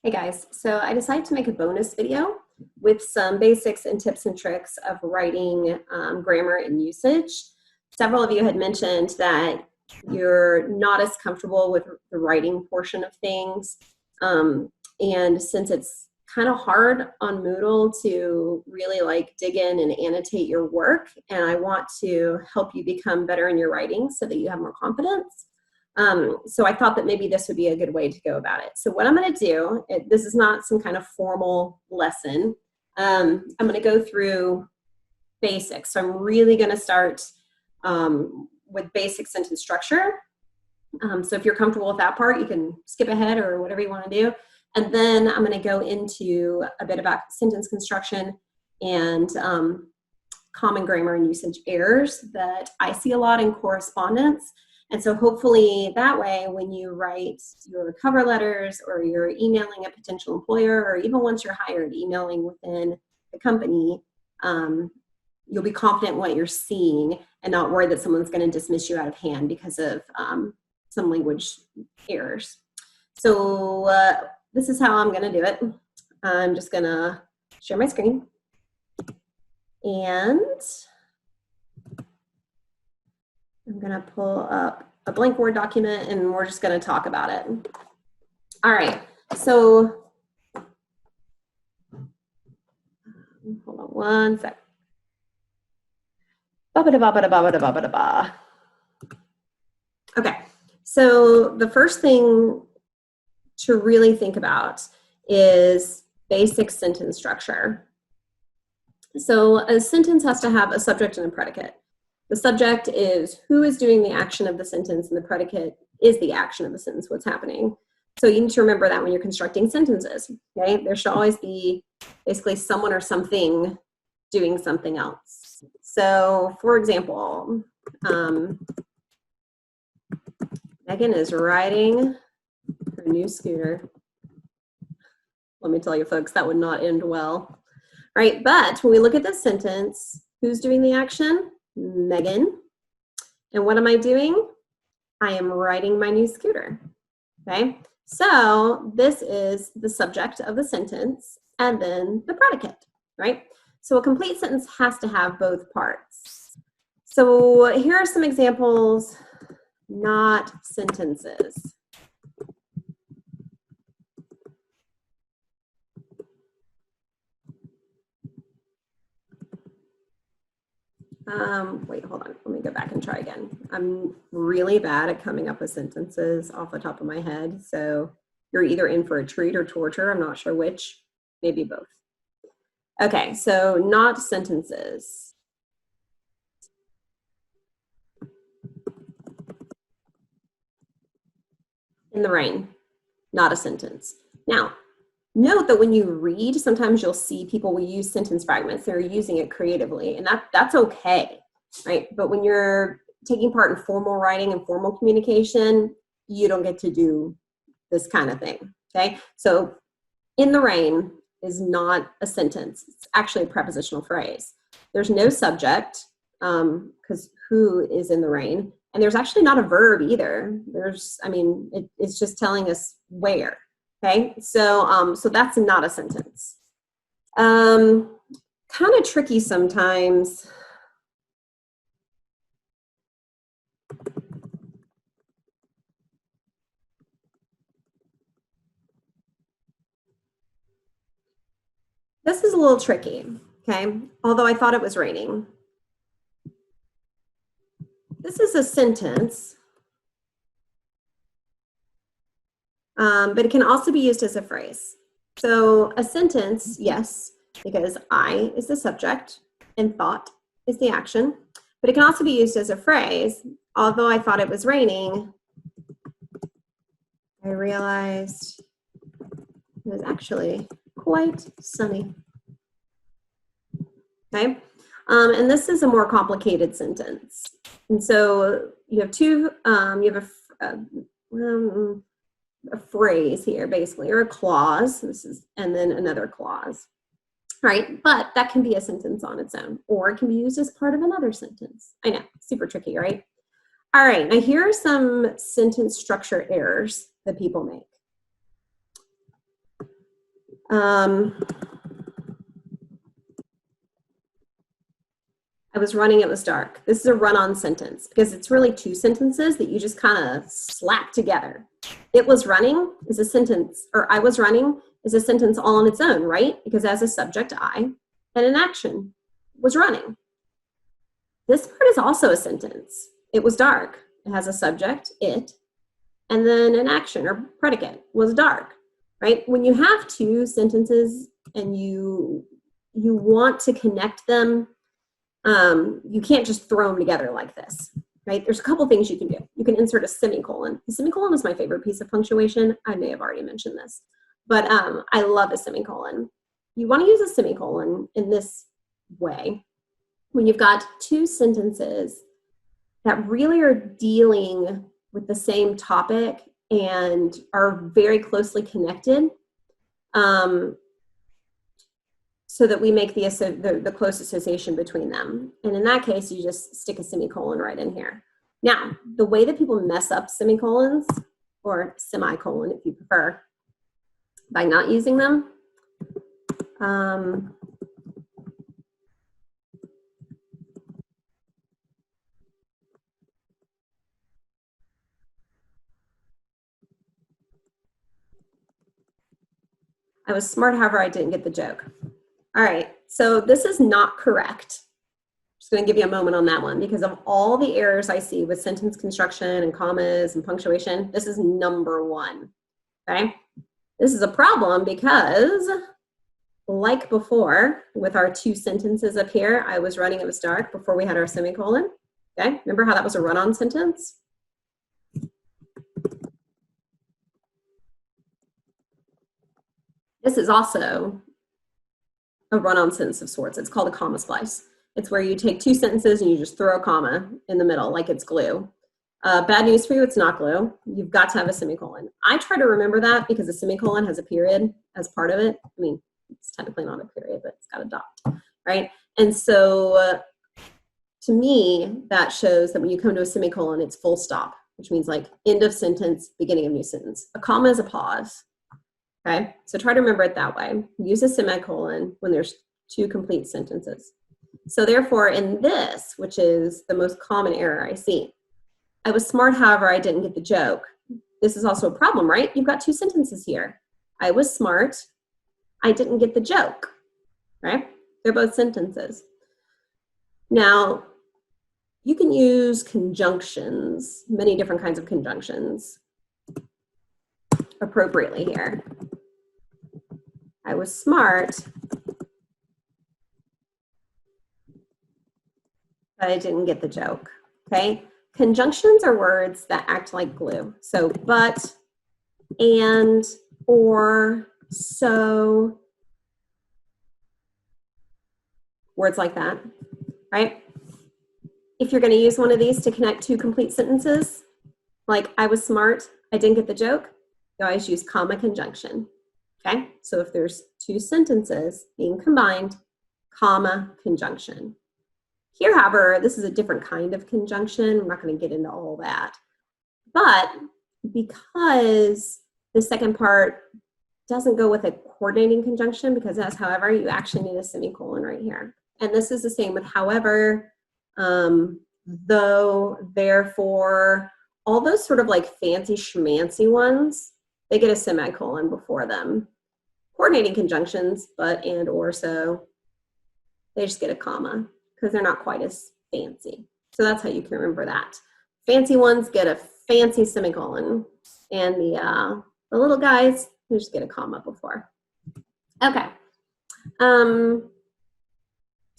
Hey guys, so I decided to make a bonus video with some basics and tips and tricks of writing grammar and usage. Several of you had mentioned that you're not as comfortable with the writing portion of things. And since it's kind of hard on Moodle to really dig in and annotate your work, and I want to help you become better in your writing so that you have more confidence. So I thought that maybe this would be a good way to go about it. So what I'm going to do, this is not some kind of formal lesson. I'm going to go through basics. So I'm really going to start with basic sentence structure. So if you're comfortable with that part, you can skip ahead or whatever you want to do. And then I'm going to go into a bit about sentence construction and common grammar and usage errors that I see a lot in correspondence. And so hopefully that way, when you write your cover letters or you're emailing a potential employer, or even once you're hired, emailing within the company, you'll be confident in what you're seeing and not worried that someone's going to dismiss you out of hand because of some language errors. So this is how I'm going to do it. I'm just going to share my screen. And I'm going to pull up a blank Word document and we're just going to talk about it. All right, so hold on one sec. Okay, so the first thing to really think about is basic sentence structure. So a sentence has to have a subject and a predicate. The subject is who is doing the action of the sentence, and the predicate is the action of the sentence, what's happening. So you need to remember that when you're constructing sentences, okay? There should always be basically someone or something doing something else. So for example, Megan is riding her new scooter. Let me tell you folks, that would not end well, right? But when we look at this sentence, who's doing the action? Megan. And what am I doing? I am riding my new scooter, okay? So this is the subject of the sentence and then the predicate, right? So a complete sentence has to have both parts. So here are some examples, not sentences. Wait, hold on. Let me go back and try again. I'm really bad at coming up with sentences off the top of my head. So you're either in for a treat or torture. I'm not sure which, maybe both. Okay, so not sentences. In the rain, not a sentence. Now, note that when you read, sometimes you'll see people will use sentence fragments. They're using it creatively, and that's okay, right? But when you're taking part in formal writing and formal communication, you don't get to do this kind of thing, okay? So in the rain is not a sentence. It's actually a prepositional phrase. There's no subject because who is in the rain? And there's actually not a verb either. It's just telling us where. Okay, so that's not a sentence. Kind of tricky sometimes. This is a little tricky, okay? Although I thought it was raining. This is a sentence. But it can also be used as a phrase. So a sentence, yes, because I is the subject and thought is the action, but it can also be used as a phrase. Although I thought it was raining, I realized it was actually quite sunny. Okay, and this is a more complicated sentence. And so you have a phrase here basically, or a clause, and then another clause, right? But that can be a sentence on its own, or it can be used as part of another sentence. I know, super tricky, right? All right, now here are some sentence structure errors that people make. I was running, it was dark. This is a run-on sentence because it's really two sentences that you just kind of slap together. It was running is a sentence, or I was running is a sentence all on its own, right? Because as a subject, I, and an action, was running. This part is also a sentence. It was dark. It has a subject, it, and then an action or predicate, was dark, right? When you have two sentences and you want to connect them, you can't just throw them together like this, right? There's a couple things you can do. You can insert a semicolon. The semicolon is my favorite piece of punctuation. I may have already mentioned this, but I love a semicolon. You want to use a semicolon in this way when you've got two sentences that really are dealing with the same topic and are very closely connected, so that we make the close association between them. And in that case, you just stick a semicolon right in here. Now, the way that people mess up semicolons, or semicolon if you prefer, by not using them, I was smart, however, I didn't get the joke. All right, so this is not correct. I'm just going to give you a moment on that one because of all the errors I see with sentence construction and commas and punctuation, this is number one, okay? This is a problem because, like before, with our two sentences up here, I was running, it was dark, before we had our semicolon, okay? Remember how that was a run-on sentence? This is also a run-on sentence of sorts. It's called a comma splice. It's where you take two sentences and you just throw a comma in the middle like it's glue. Bad news for you, it's not glue. You've got to have a semicolon. I try to remember that because a semicolon has a period as part of it. I mean, it's technically not a period, but it's got a dot, right? And so to me, that shows that when you come to a semicolon, it's full stop, which means like end of sentence, beginning of new sentence. A comma is a pause. Okay, so try to remember it that way. Use a semicolon when there's two complete sentences. So therefore, in this, which is the most common error I see, I was smart, however, I didn't get the joke. This is also a problem, right? You've got two sentences here. I was smart, I didn't get the joke, right? They're both sentences. Now, you can use conjunctions, many different kinds of conjunctions, appropriately here. I was smart, but I didn't get the joke, okay? Conjunctions are words that act like glue. So, but, and, or, so, words like that, right? If you're gonna use one of these to connect two complete sentences, like I was smart, I didn't get the joke, you always use comma conjunction. Okay, so if there's two sentences being combined, comma conjunction. Here, however, this is a different kind of conjunction. I'm not going to get into all that. But because the second part doesn't go with a coordinating conjunction, because that's however, you actually need a semicolon right here. And this is the same with however, though, therefore, all those sort of like fancy schmancy ones, they get a semicolon before them. Coordinating conjunctions, but, and, or, so, they just get a comma because they're not quite as fancy. So that's how you can remember that. Fancy ones get a fancy semicolon, and the little guys, they just get a comma before. Okay. So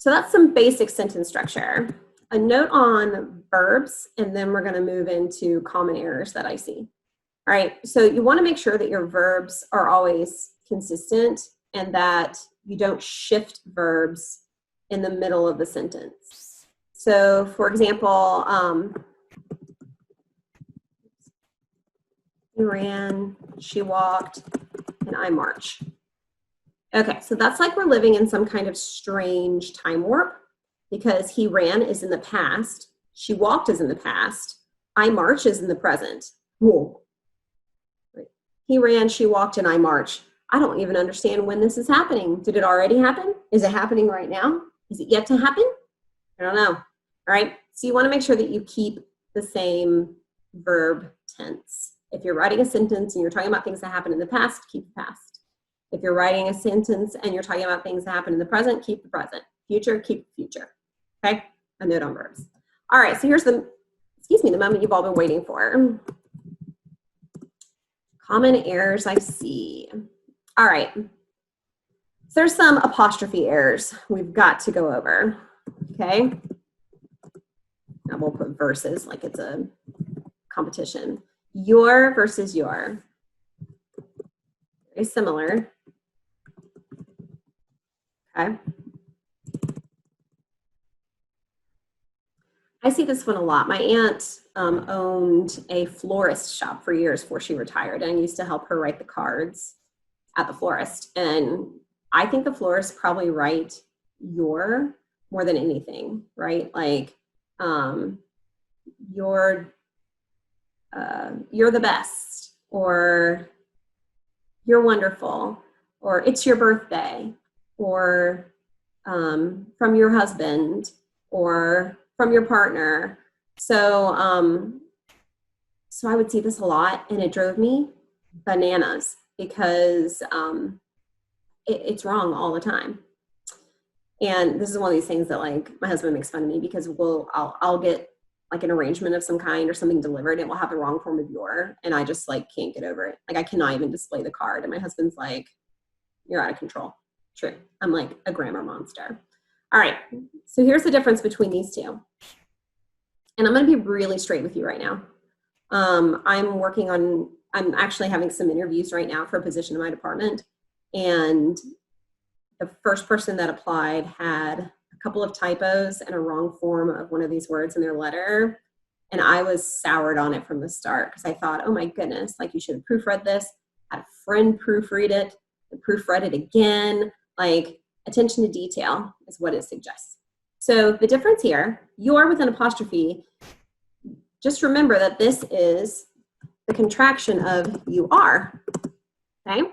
that's some basic sentence structure. A note on verbs, and then we're going to move into common errors that I see. All right, so you want to make sure that your verbs are always consistent and that you don't shift verbs in the middle of the sentence. So for example, he ran, she walked, and I march. Okay, so that's like we're living in some kind of strange time warp because he ran is in the past, she walked is in the past, I march is in the present. Whoa. He ran, she walked, and I march. I don't even understand when this is happening. Did it already happen? Is it happening right now? Is it yet to happen? I don't know. All right. So you want to make sure that you keep the same verb tense. If you're writing a sentence and you're talking about things that happened in the past, keep the past. If you're writing a sentence and you're talking about things that happen in the present, keep the present. Future, keep the future. Okay? A note on verbs. All right, so here's the moment you've all been waiting for. Common errors I see. All right. So there's some apostrophe errors we've got to go over. Okay? Now we'll put verses like it's a competition. Your versus your. Very similar. Okay. I see this one a lot. My aunt owned a florist shop for years before she retired, and I used to help her write the cards at the florist. And I think the florists probably write your more than anything, right? Like you're the best, or you're wonderful, or it's your birthday, or from your husband, or from your partner. So, so I would see this a lot, and it drove me bananas because it's wrong all the time. And this is one of these things that like my husband makes fun of me because I'll get like an arrangement of some kind or something delivered, and we'll have the wrong form of your, and I just like can't get over it. Like I cannot even display the card, and my husband's like, "You're out of control." True. I'm like a grammar monster. All right. So here's the difference between these two. And I'm going to be really straight with you right now. I'm actually having some interviews right now for a position in my department. And the first person that applied had a couple of typos and a wrong form of one of these words in their letter. And I was soured on it from the start because I thought, oh my goodness, like you should have proofread this. Had a friend proofread it, and proofread it again. Like attention to detail is what it suggests. So the difference here, your with an apostrophe, just remember that this is the contraction of you are, okay?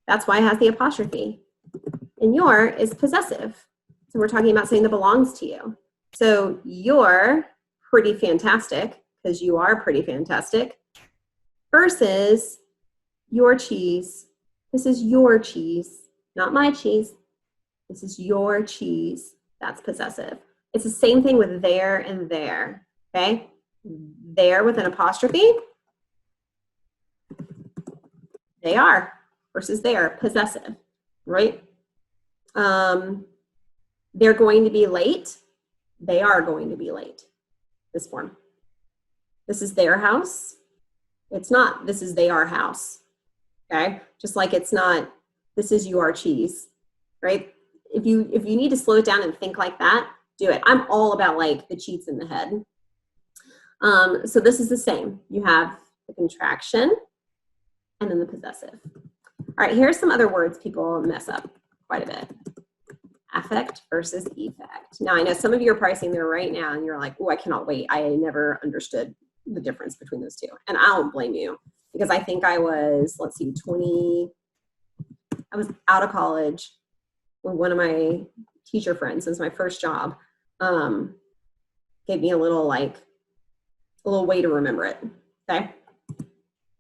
That's why it has the apostrophe. And your is possessive. So we're talking about something that belongs to you. So you're pretty fantastic, because you are pretty fantastic, versus your cheese. This is your cheese, not my cheese. This is your cheese. That's possessive. It's the same thing with there and there, okay? There with an apostrophe. They are versus they are possessive, right? They're going to be late. They are going to be late. This form. This is their house. It's not, this is they are house, okay? Just like it's not, this is your cheese, right? If you need to slow it down and think like that, do it. I'm all about like the cheats in the head. So this is the same. You have the contraction and then the possessive. All right, here's some other words people mess up quite a bit. Affect versus effect. Now, I know some of you are pricing there right now and you're like, oh, I cannot wait. I never understood the difference between those two. And I don't blame you, because I think I was, let's see, I was out of college when one of my teacher friends, it was my first job, gave me a little way to remember it, okay?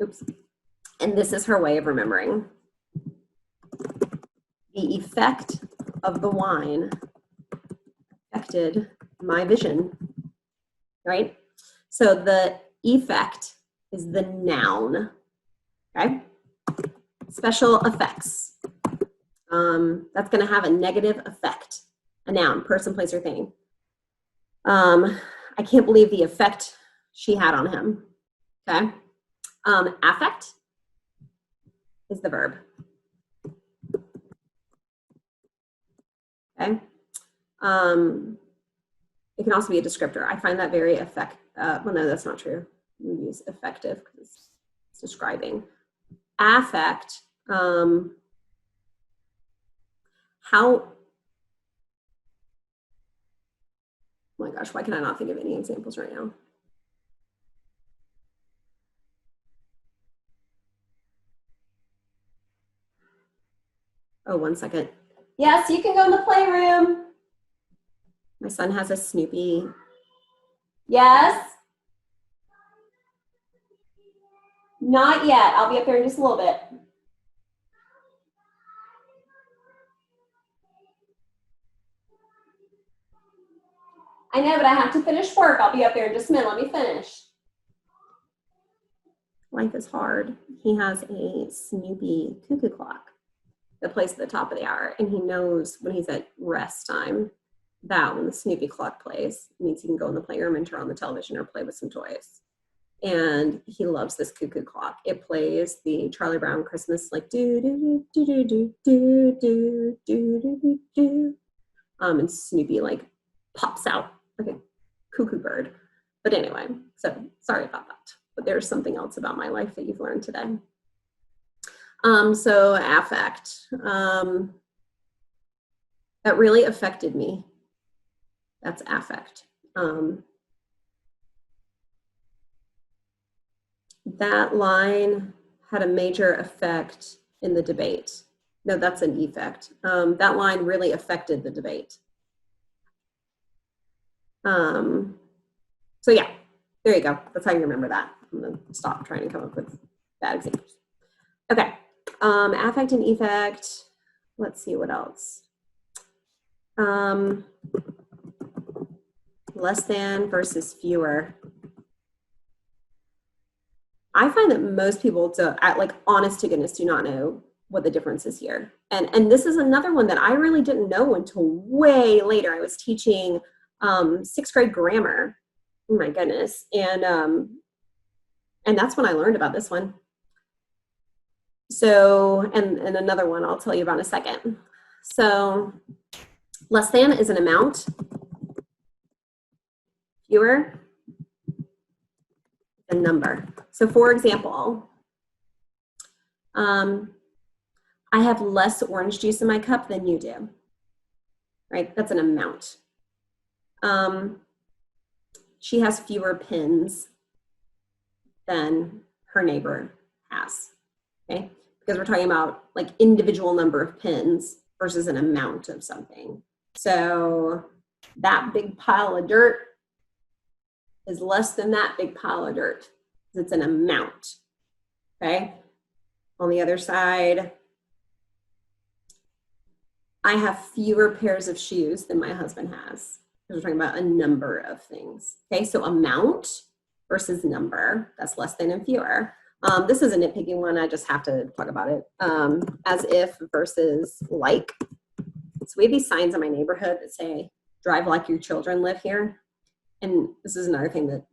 Oops. And this is her way of remembering. The effect of the wine affected my vision, right? So the effect is the noun, okay? Special effects. That's going to have a negative effect. A noun, person, place, or thing. I can't believe the effect she had on him, okay? Affect is the verb. Okay. It can also be a descriptor. I find that very well, no, that's not true. We use effective because it's describing. Affect, how, oh my gosh, why can I not think of any examples right now? Oh, 1 second. Yes, you can go in the playroom. My son has a Snoopy. Yes? Not yet. I'll be up there in just a little bit. I know, but I have to finish work. I'll be up there in just a minute. Let me finish. Life is hard. He has a Snoopy cuckoo clock that plays at the top of the hour, and he knows when he's at rest time that when the Snoopy clock plays, it means he can go in the playroom and turn on the television or play with some toys. And he loves this cuckoo clock. It plays the Charlie Brown Christmas, like do do do do do do do do do do do, and Snoopy like pops out like a cuckoo bird. But anyway, so sorry about that. But there's something else about my life that you've learned today. So affect, that really affected me. That's affect. That line had a major effect in the debate. No, that's an effect. That line really affected the debate. So yeah, there you go. That's how you remember that. I'm gonna stop trying to come up with bad examples. Okay, affect and effect. Let's see what else. Less than versus fewer. I find that most people, like honest to goodness, do not know what the difference is here. And this is another one that I really didn't know until way later. I was teaching 6th grade grammar. Oh my goodness. And that's when I learned about this one. So, and another one I'll tell you about in a second. So less than is an amount. Fewer, a number. So for example, I have less orange juice in my cup than you do, right? That's an amount. She has fewer pins than her neighbor has, okay? Because we're talking about like individual number of pins versus an amount of something. So that big pile of dirt is less than that big pile of dirt. It's an amount, okay? On the other side, I have fewer pairs of shoes than my husband has. We're talking about a number of things, okay? So amount versus number, that's less than and fewer. This is a nitpicky one, I just have to talk about it. As if versus like. So we have these signs in my neighborhood that say, drive like your children live here. And this is another thing that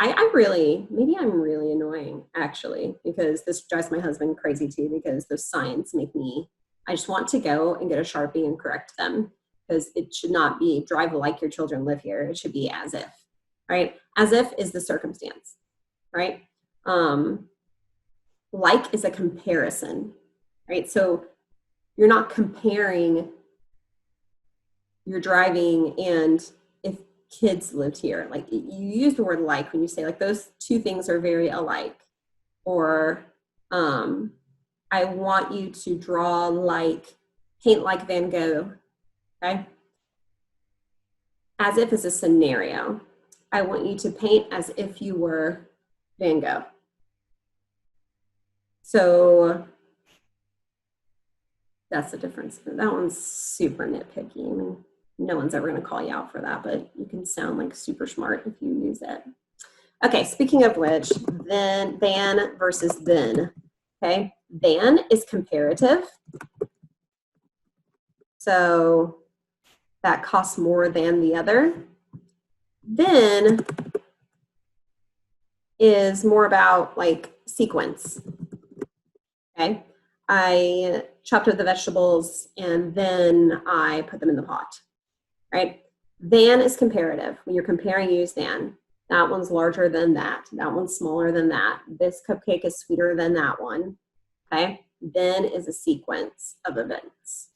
maybe I'm really annoying actually, because this drives my husband crazy too, because those signs make me, I just want to go and get a Sharpie and correct them, because it should not be drive like your children live here. It should be as if, right? As if is the circumstance, right? Like is a comparison, right? So you're not comparing your driving and if kids lived here. Like you use the word like when you say like those two things are very alike, or I want you to draw like, paint like Van Gogh, okay? As if is a scenario. I want you to paint as if you were Van Gogh. So that's the difference. That one's super nitpicky. I mean, no one's ever going to call you out for that, but you can sound like super smart if you use it. Okay, speaking of which, then than versus then. Okay, than is comparative. So that costs more than the other. Then is more about like sequence. Okay, I chopped up the vegetables and then I put them in the pot, right? Than is comparative. When you're comparing, use than. That one's larger than that. That one's smaller than that. This cupcake is sweeter than that one, okay? Then is a sequence of events.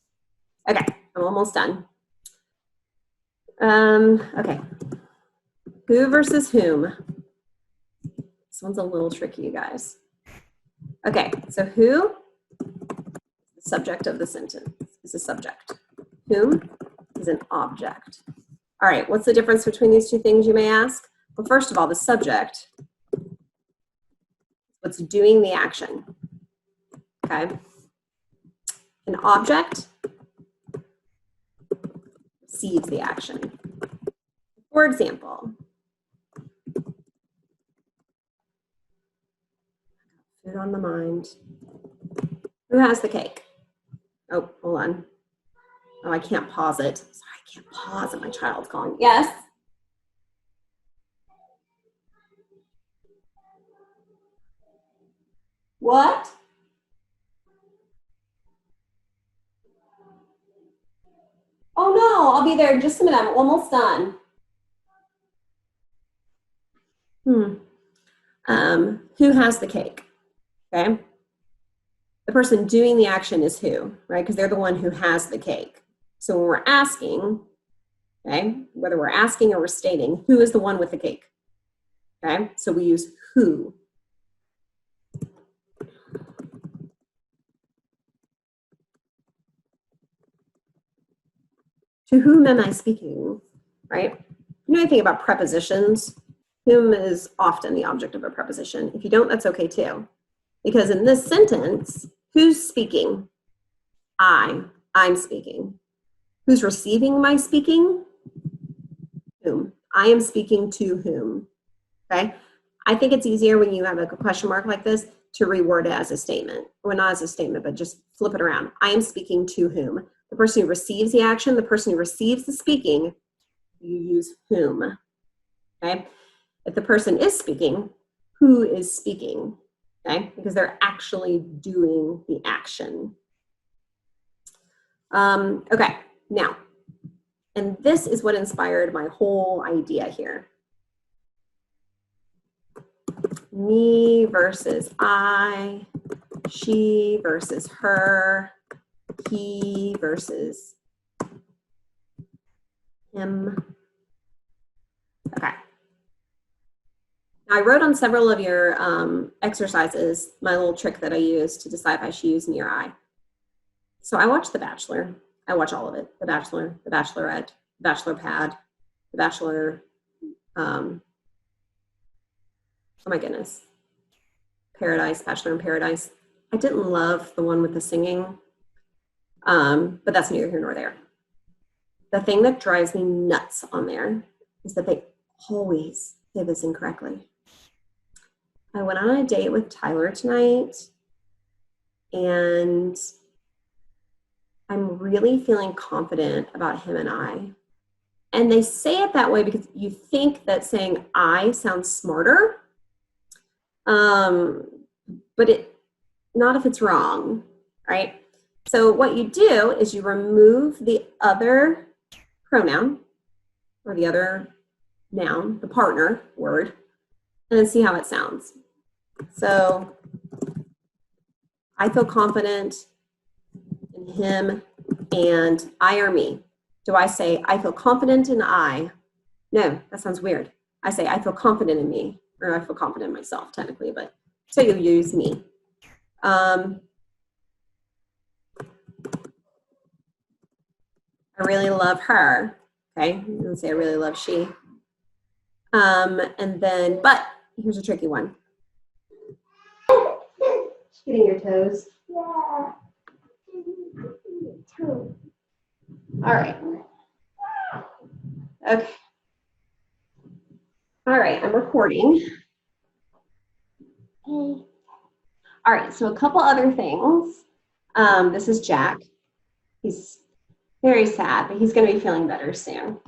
Okay, I'm almost done. Okay, who versus whom? This one's a little tricky, you guys. Okay, so who, the subject of the sentence is a subject. Whom is an object. All right, what's the difference between these two things, you may ask? Well, first of all, the subject, what's doing the action, okay? An object receives the action. For example, food on the mind. Who has the cake? Oh, hold on. Oh, I can't pause it. Sorry, I can't pause it. My child's calling. Yes? What? Oh no, I'll be there in just a minute. I'm almost done. Who has the cake? Okay. The person doing the action is who, right? Because they're the one who has the cake. So when we're asking, okay, whether we're asking or we're stating, who is the one with the cake? Okay, so we use who. To whom am I speaking, right? You know anything about prepositions? Whom is often the object of a preposition. If you don't, that's okay too. Because in this sentence, who's speaking? I'm speaking. Who's receiving my speaking? Whom. I am speaking to whom, okay? I think it's easier when you have a question mark like this to reword it as a statement. Well, not as a statement, but just flip it around. I am speaking to whom? The person who receives the action, the person who receives the speaking, you use whom, okay? If the person is speaking, who is speaking, okay? Because they're actually doing the action. Okay, now, and this is what inspired my whole idea here. Me versus I, she versus her, he versus him. Okay. Now I wrote on several of your exercises my little trick that I use to decide if I should use me or I. So I watched The Bachelor. I watch all of it. The Bachelor, The Bachelorette, The Bachelor Pad, The Bachelor, oh my goodness, Paradise, Bachelor in Paradise. I didn't love the one with the singing, but that's neither here nor there. The thing that drives me nuts on there is that they always say this incorrectly. I went on a date with Tyler tonight, and I'm really feeling confident about him and I. And they say it that way because you think that saying I sounds smarter, but not if it's wrong, right? So what you do is you remove the other pronoun or the other noun, the partner word, and then see how it sounds. So I feel confident in him and I or me. Do I say I feel confident in I? No, that sounds weird. I say I feel confident in me, or I feel confident in myself technically, but so you use me. I really love her. Okay, you can say I really love she. And then, but here's a tricky one. Getting your toes. Yeah. All right. Okay. All right, I'm recording. Okay. All right, so a couple other things. This is Jack. He's very sad, but he's going to be feeling better soon.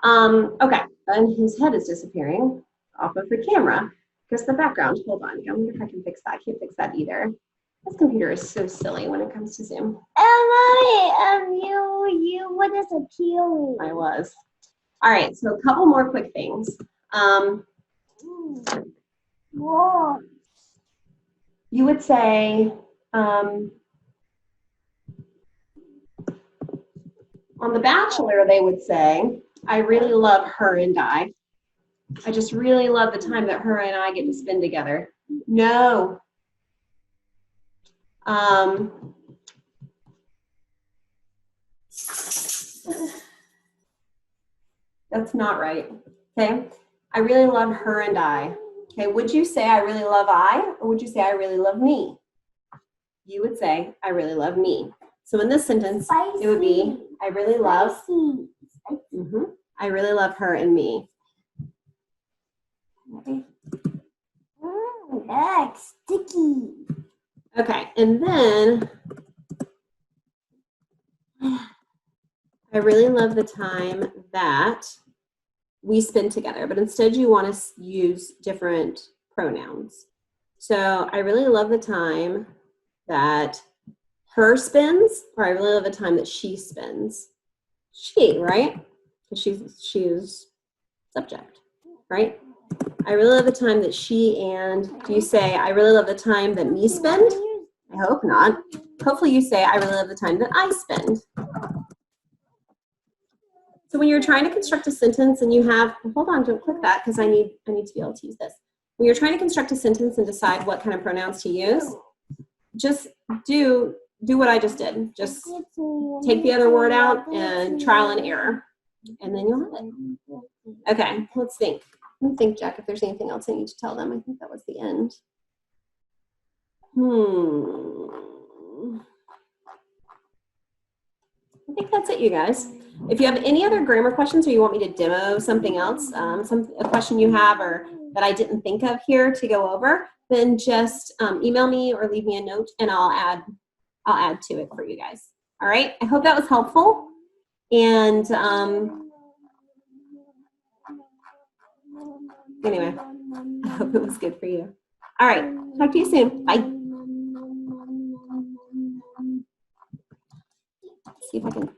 Okay, and his head is disappearing off of the camera because the background. Hold on, I wonder if I can fix that. I can't fix that either. This computer is so silly when it comes to Zoom. Mommy, you were disappearing. I was. All right, so a couple more quick things. What? You would say, on The Bachelor, they would say, I really love her and I. I just really love the time that her and I get to spend together. No. That's not right. Okay. I really love her and I. Okay. Would you say I really love I, or would you say I really love me? You would say I really love me. So in this sentence, it would be I really love. I really love her and me. Okay. That's sticky. Okay. And then I really love the time that we spend together, but instead you want to use different pronouns. So I really love the time that her spends, or I really love the time that she spends. She, right? Because she's subject, right? I really love the time that she and, do you say, I really love the time that me spend? I hope not. Hopefully you say, I really love the time that I spend. So when you're trying to construct a sentence and you have, hold on, don't click that because I need to be able to use this. When you're trying to construct a sentence and decide what kind of pronouns to use, just do what I just did. Just take the other word out and trial and error, and then you'll have it. Okay, let's think. Let me think, Jack, if there's anything else I need to tell them. I think that was the end. I think that's it, you guys. If you have any other grammar questions or you want me to demo something else, a question you have or that I didn't think of here to go over, then just email me or leave me a note and I'll add to it for you guys. All right, I hope that was helpful. And anyway, I hope it was good for you. All right, talk to you soon. Bye. See if I can